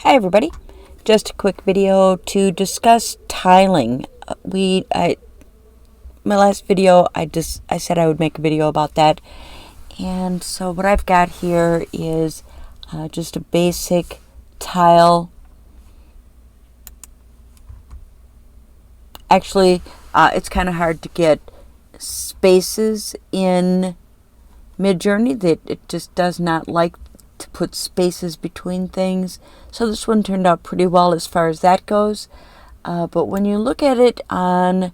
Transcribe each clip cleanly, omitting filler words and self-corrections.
Hi everybody, just a quick video to discuss tiling. My last video I said I would make a video about that, and so what I've got here is just a basic tile. Actually, it's kind of hard to get spaces in Midjourney. That it just does not like to put spaces between things. So this one turned out pretty well as far as that goes. But when you look at it on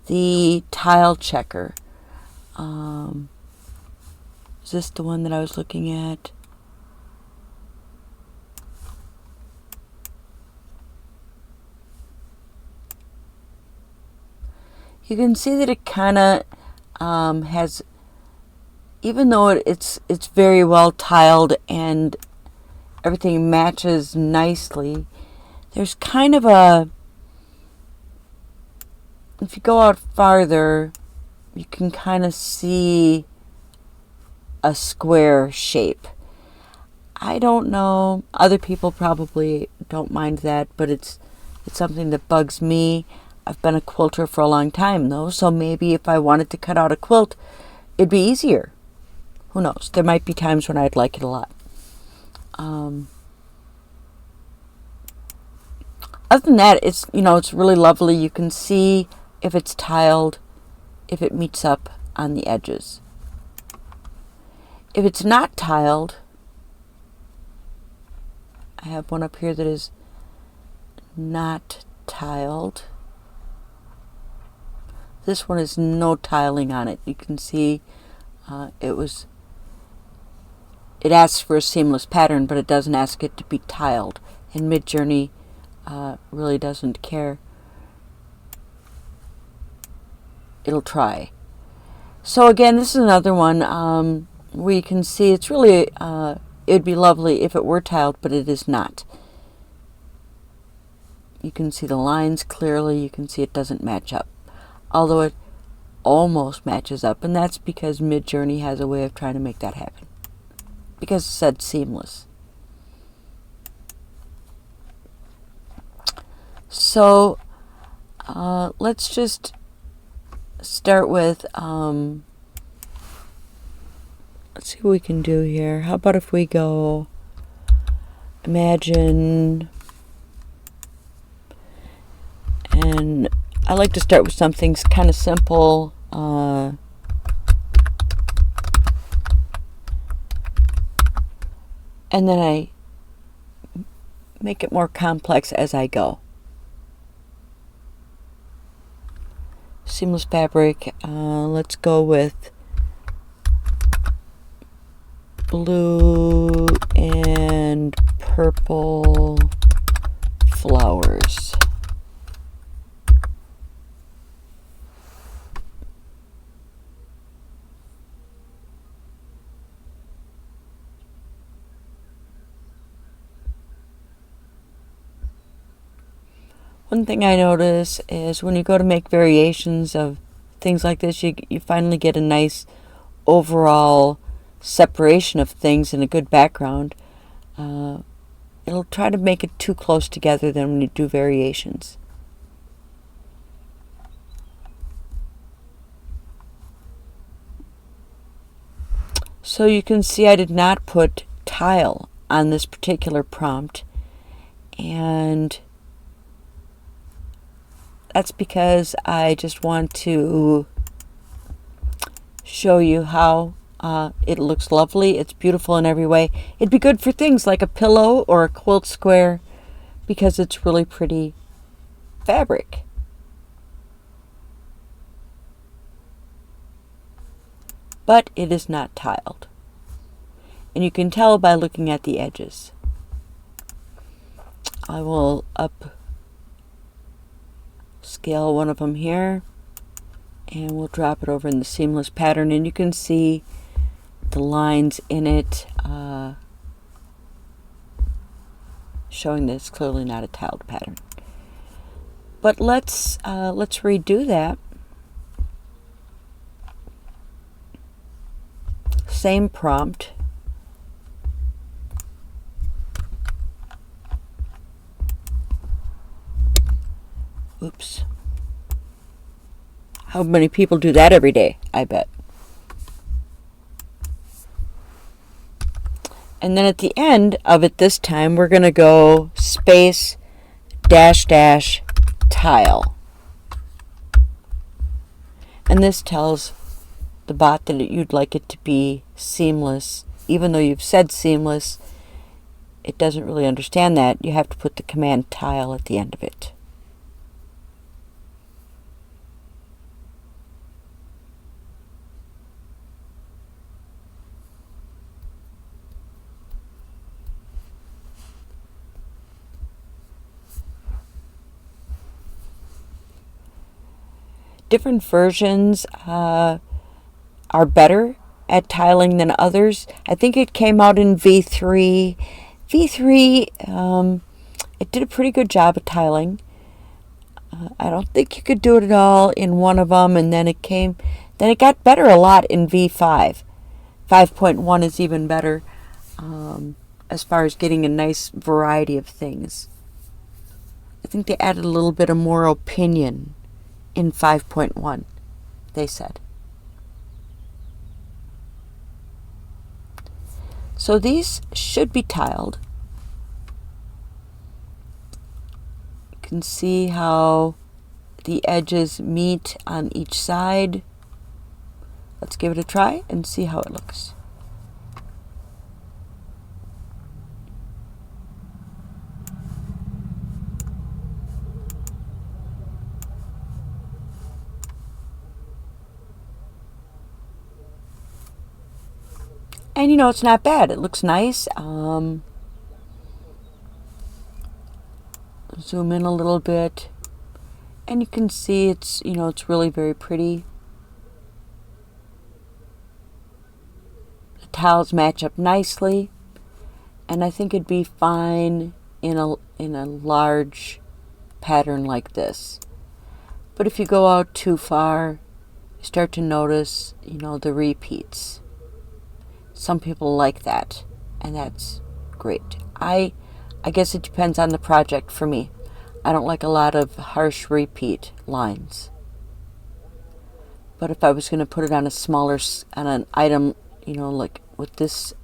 the tile checker, is this the one that I was looking at? You can see that it kind of has, even though it's very well tiled and everything matches nicely, there's kind of a, if you go out farther, you can kind of see a square shape. I don't know, other people probably don't mind that, but it's something that bugs me. I've been a quilter for a long time though, so maybe if I wanted to cut out a quilt, it'd be easier. Who knows? There might be times when I'd like it a lot. Other than that, it's really lovely. You can see if it's tiled, if it meets up on the edges. If it's not tiled, I have one up here that is not tiled. This one is no tiling on it. You can see it asks for a seamless pattern, but it doesn't ask it to be tiled. And Midjourney really doesn't care. It'll try. So again, this is another one where you can see it's really, it'd be lovely if it were tiled, but it is not. You can see the lines clearly. You can see it doesn't match up, although it almost matches up, and that's because Midjourney has a way of trying to make that happen, because it said seamless. So let's just start with, let's see what we can do here. How about if we go, imagine, and I like to start with something kind of simple. And then I make it more complex as I go. Seamless fabric, let's go with blue and purple flowers. One thing I notice is when you go to make variations of things like this, you finally get a nice overall separation of things and a good background. It'll try to make it too close together than when you do variations. So you can see I did not put tile on this particular prompt, and that's because I just want to show you how it looks lovely. It's beautiful in every way. It'd be good for things like a pillow or a quilt square because it's really pretty fabric. But it is not tiled. And you can tell by looking at the edges. I will scale one of them here, and we'll drop it over in the seamless pattern, and you can see the lines in it showing that it's clearly not a tiled pattern. But let's redo that. Same prompt. Oops. How many people do that every day? I bet. And then at the end of it this time, we're going to go space dash dash tile. And this tells the bot that you'd like it to be seamless. Even though you've said seamless, it doesn't really understand that. You have to put the command tile at the end of it. Different versions are better at tiling than others. I think it came out in V3. V3, it did a pretty good job of tiling. I don't think you could do it at all in one of them, and then it got better a lot in V5. 5.1 is even better as far as getting a nice variety of things. I think they added a little bit of more opinion in 5.1, they said. So these should be tiled. You can see how the edges meet on each side. Let's give it a try and see how it looks. And it's not bad. It looks nice. Zoom in a little bit, and you can see it's really very pretty. The tiles match up nicely, and I think it'd be fine in a large pattern like this. But if you go out too far, you start to notice, the repeats. Some people like that, and that's great. I guess it depends on the project for me. I don't like a lot of harsh repeat lines. But if I was going to put it on on an item, like with this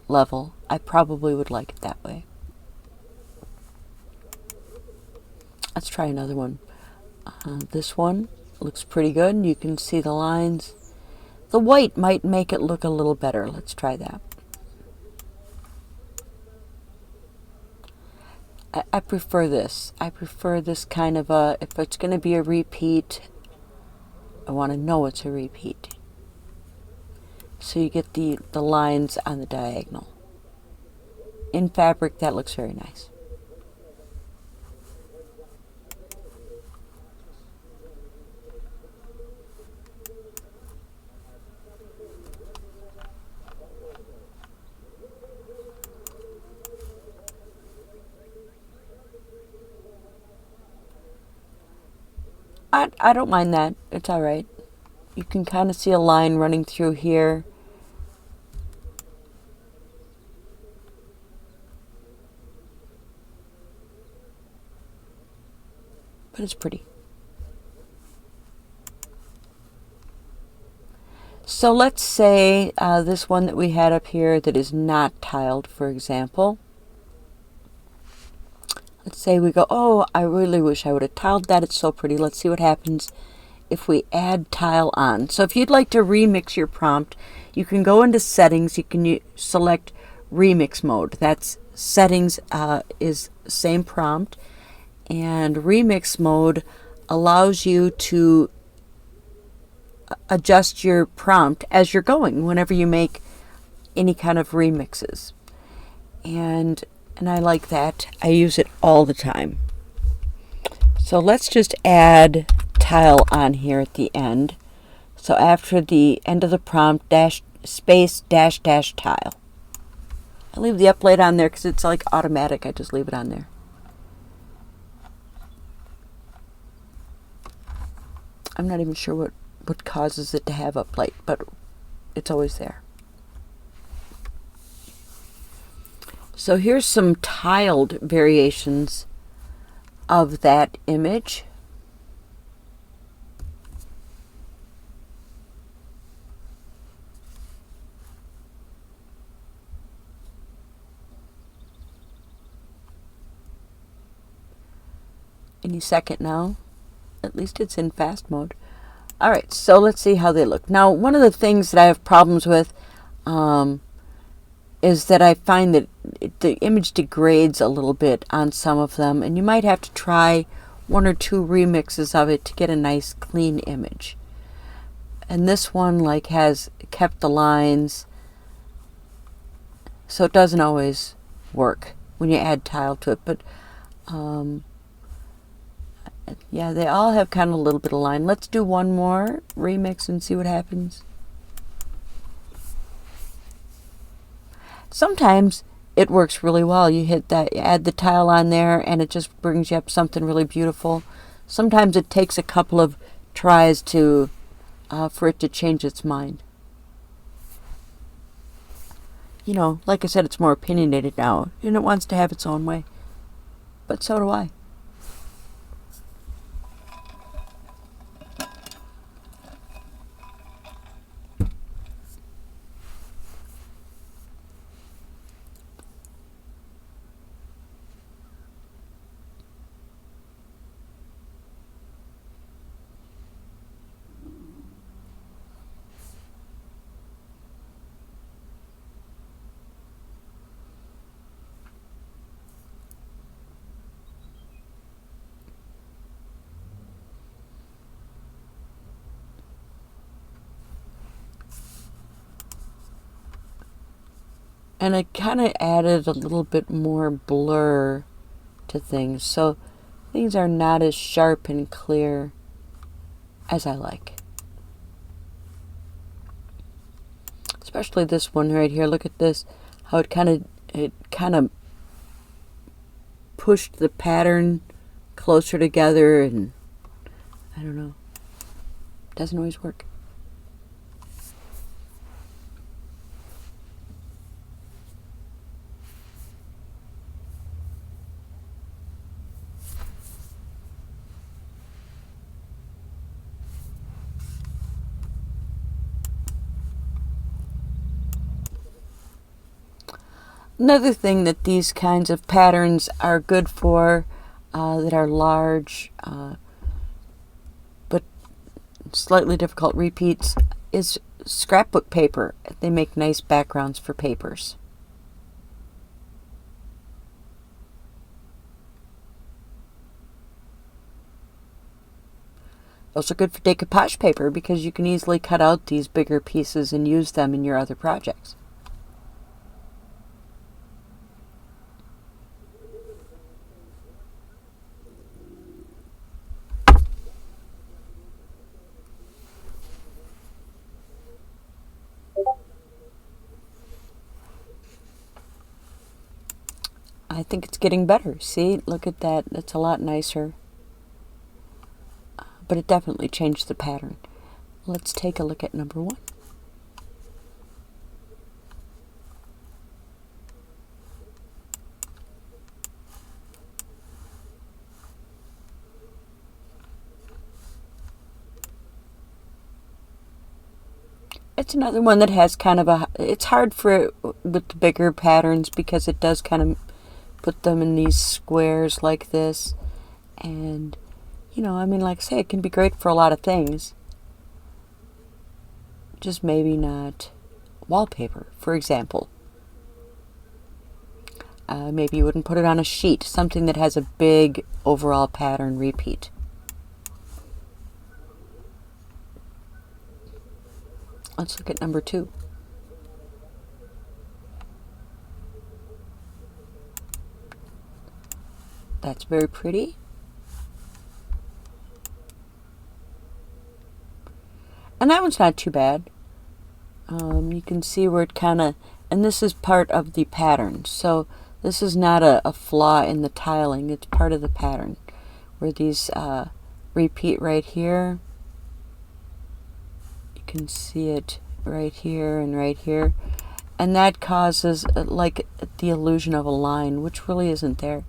level, I probably would like it that way. Let's try another one. This one looks pretty good. You can see the lines. The white might make it look a little better. Let's try that. I prefer this. I prefer this kind of if it's going to be a repeat, I want to know it's a repeat. So you get the lines on the diagonal. In fabric, that looks very nice. I don't mind that. It's all right. You can kind of see a line running through here. But it's pretty. So let's say this one that we had up here that is not tiled, for example. Let's say we go, oh, I really wish I would have tiled that. It's so pretty. Let's see what happens if we add tile on. So if you'd like to remix your prompt, you can go into settings. You can select remix mode. That's settings is same prompt. And remix mode allows you to adjust your prompt as you're going whenever you make any kind of remixes. And I like that. I use it all the time. So let's just add tile on here at the end. So after the end of the prompt, space dash dash tile. I leave the upload on there because it's like automatic. I just leave it on there. I'm not even sure what causes it to have uplight, but it's always there. So here's some tiled variations of that image. Any second now. At least it's in fast mode. Alright, so let's see how they look. Now, one of the things that I have problems with is that I find that the image degrades a little bit on some of them, and you might have to try one or two remixes of it to get a nice clean image. And this one like has kept the lines, so it doesn't always work when you add tile to it, but yeah, they all have kind of a little bit of line. Let's do one more remix and see what happens. Sometimes it works really well. You hit that, you add the tile on there, and it just brings you up something really beautiful. Sometimes it takes a couple of tries to for it to change its mind. You know, like I said, it's more opinionated now, and it wants to have its own way. But so do I. And I kind of added a little bit more blur to things, so things are not as sharp and clear as I like. Especially this one right here. Look at this, how it kind of pushed the pattern closer together, and I don't know, it doesn't always work. Another thing that these kinds of patterns are good for, that are large, but slightly difficult repeats, is scrapbook paper. They make nice backgrounds for papers. Also good for decoupage paper because you can easily cut out these bigger pieces and use them in your other projects. I think it's getting better. See, look at that. It's a lot nicer. But it definitely changed the pattern. Let's take a look at number one. It's another one that has kind of a, it's hard for it with the bigger patterns because it does kind of put them in these squares like this. And, you know, I mean, like I say, it can be great for a lot of things. Just maybe not wallpaper, for example. Maybe you wouldn't put it on a sheet, something that has a big overall pattern repeat. Let's look at number two. That's very pretty. And that one's not too bad. You can see where it kind of, and this is part of the pattern. So this is not a flaw in the tiling. It's part of the pattern. Where these repeat right here. You can see it right here and right here. And that causes like the illusion of a line, which really isn't there.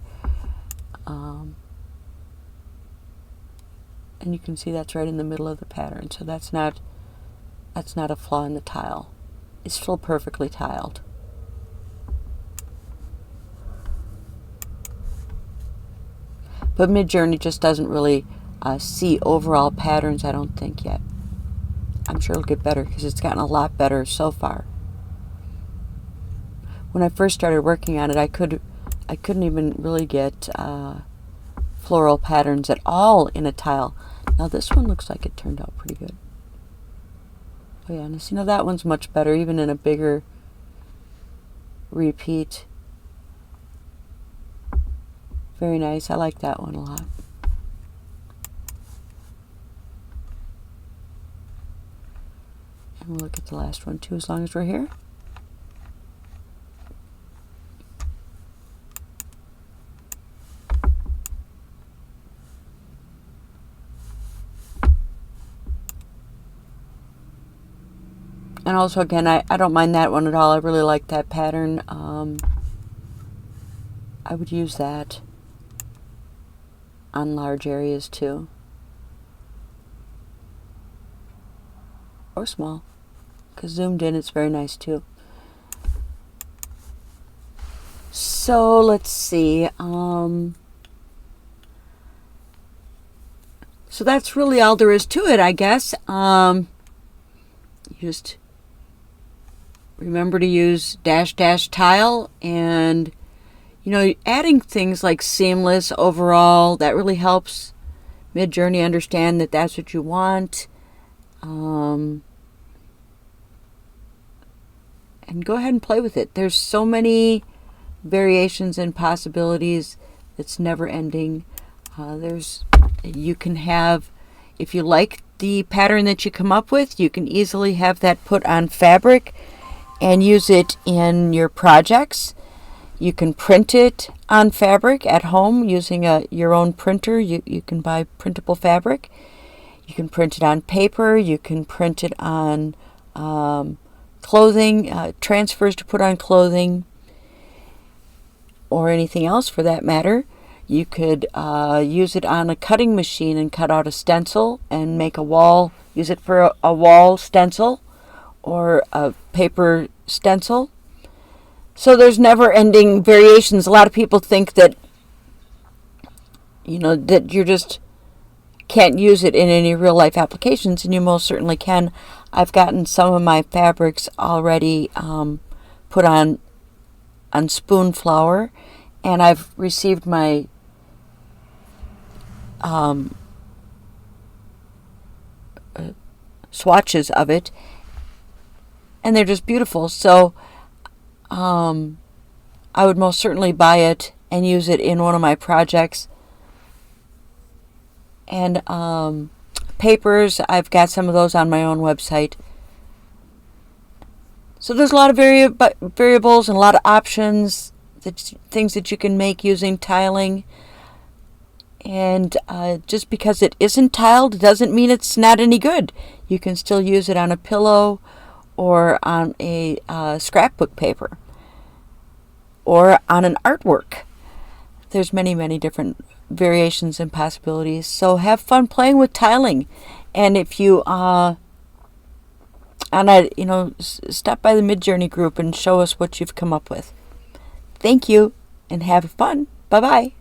And you can see that's right in the middle of the pattern. So that's not a flaw in the tile. It's still perfectly tiled. But Midjourney just doesn't really see overall patterns, I don't think, yet. I'm sure it'll get better because it's gotten a lot better so far. When I first started working on it, I couldn't even really get floral patterns at all in a tile. Now this one looks like it turned out pretty good. Oh yeah, and see, that one's much better, even in a bigger repeat. Very nice. I like that one a lot. And we'll look at the last one too, as long as we're here. And also, again, I don't mind that one at all. I really like that pattern. I would use that on large areas too. Or small. Because zoomed in, it's very nice too. So, let's see. So that's really all there is to it, I guess. You just remember to use -- tile, and adding things like seamless overall, that really helps Midjourney understand that that's what you want. And go ahead and play with it. There's so many variations and possibilities. It's never ending. You can have, if you like the pattern that you come up with, you can easily have that put on fabric and use it in your projects. You can print it on fabric at home using your own printer. You can buy printable fabric. You can print it on paper. You can print it on clothing, transfers to put on clothing, or anything else for that matter. You could use it on a cutting machine and cut out a stencil and make a wall, use it for a wall stencil or a paper stencil. So there's never-ending variations. A lot of people think that, that you just can't use it in any real-life applications, and you most certainly can. I've gotten some of my fabrics already put on spoon flour, and I've received my swatches of it, and they're just beautiful. So I would most certainly buy it and use it in one of my projects. And papers, I've got some of those on my own website. So there's a lot of variables and a lot of options, things that you can make using tiling. And just because it isn't tiled doesn't mean it's not any good. You can still use it on a pillow or on a scrapbook paper or on an artwork. There's many, many different variations and possibilities. So have fun playing with tiling. And if you stop by the Midjourney group and show us what you've come up with. Thank you and have fun. Bye-bye.